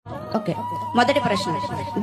Okay, మొదటి ప్రశ్న,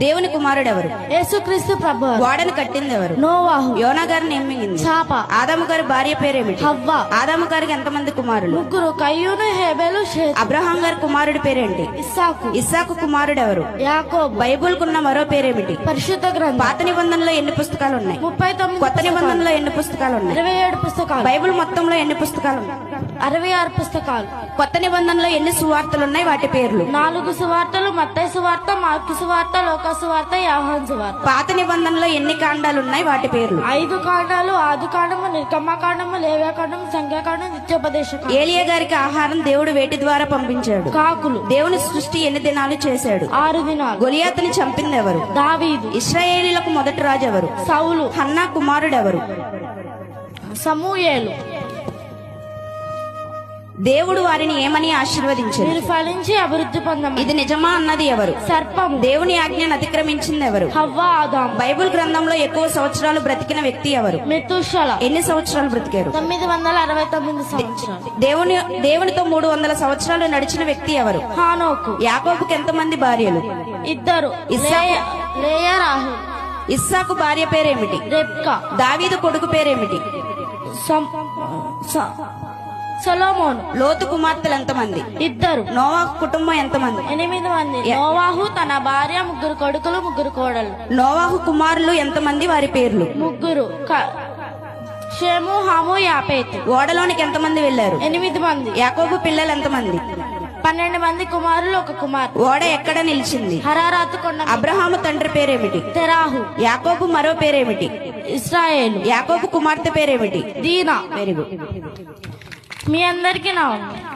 దేవుని కుమారుడు ఎవరు? యేసుక్రీస్తు ప్రభు. ఓడను కట్టింది ఎవరు? నోవాహు. యోనా గారిని ఏం మింగింది? చాప. ఆదాము గారి భార్య పేరేమిటి? హవ్వ. ఆదాము గారికి ఎంతమంది కుమారులు? ముగ్గురు, కయ్యూను, హేబెలు, షేతు. అబ్రహాం గారి కుమారుడి పేరేంటి? ఇస్సాకు. ఇస్సాకు కుమారుడు ఎవరు? యాకోబు. బైబుల్ కున్న మరో పేరేమిటి? పరిశుద్ధ గ్రంథం. పాత నిబంధనలో ఎన్ని పుస్తకాలు ఉన్నాయి? 39. కొత్త నిబంధనలో ఎన్ని పుస్తకాలు ఉన్నాయి? 27 పుస్తకాలు. బైబిల్ మొత్తంలో ఎన్ని పుస్తకాలు ఉన్నాయి? 66 పుస్తకాలు. కొత్త నిబంధనలో ఎన్ని సువార్తలు ఉన్నాయి? వాటి పేర్లు? 4 సువార్తలు: మత్తయి సువార్త, మార్కు సువార్త, లోకా సువార్త, యోహాను సువార్త. పాత నిబంధనలో ఎన్ని కాండాలు ఉన్నాయి? వాటి పేర్లు? 5 కాండాలు: ఆదికాండము, నిర్గమకాండము, లేవ్యకాండము, సంఖ్యాకాండం, నిత్యోపదేశకాండం. ఏలియా గారికి ఆహారం దేవుడు వేటి ద్వారా పంపించాడు? కాకులు. దేవుని సృష్టి ఎన్ని దినాలు చేశాడు? 6 దినాలు. గొలియాతుని చంపింది ఎవరు? దావీదు. ఇశ్రాయేలీలకు మొదటి రాజు ఎవరు? సౌలు. హన్నా కుమారుడు ఎవరు? సమూయేలు. దేవుడు వారిని ఏమని ఆశీర్వదించాడు? మీరు ఫలించి అభివృద్ధి పొందమని. ఇది నిజమా అన్నది ఎవరు? సర్పము. దేవుని ఆజ్ఞను అతిక్రమించింది ఎవరు? హవ్వ, ఆదాము. బైబిల్ గ్రంథంలో ఎక్కువ సంవత్సరాలు బ్రతికిన వ్యక్తి ఎవరు? మెతూషల. ఎన్ని సంవత్సరాలు బ్రతికారు? 969 సంవత్సరాలు. దేవునితో 300 సంవత్సరాలు నడిచిన వ్యక్తి ఎవరు? హానోకు. యాకోబుకి ఎంతమంది భార్యలు? 2. లేయా, రాహుల్. ఇస్సాకు భార్య పేరేమిటి? రెబ్కా. దావీదు కొడుకు పేరేమిటి? సొలొమోను. లోతు కుమార్తెలు ఎంతమంది? 2. నోవాహు కుటుంబం ఎంతమంది? 8 మంది. నోవాహు, తన భార్య, 3 కొడుకులు, 3 కోడలు. నోవాహు కుమారులు ఎంతమంది? వారి పేర్లు? 3. షేము, హాము, యాపేతు. ఓడలోనికి ఎంతమంది వెళ్లారు? 8 మంది. యాకోబు పిల్లలు ఎంతమంది? 12 మంది కుమారులు, 1 కుమార్తె. ఓడ ఎక్కడ నిలిచింది? హరారాతు కొండ. అబ్రహాము తండ్రి పేరేమిటి? తెరాహు. యాకోబు మరో పేరేమిటి? ఇశ్రాయేలు. యాకోబు కుమార్తె పేరేమిటి? దీనా. Very good. మీ అందరికీ నా వందనాలు.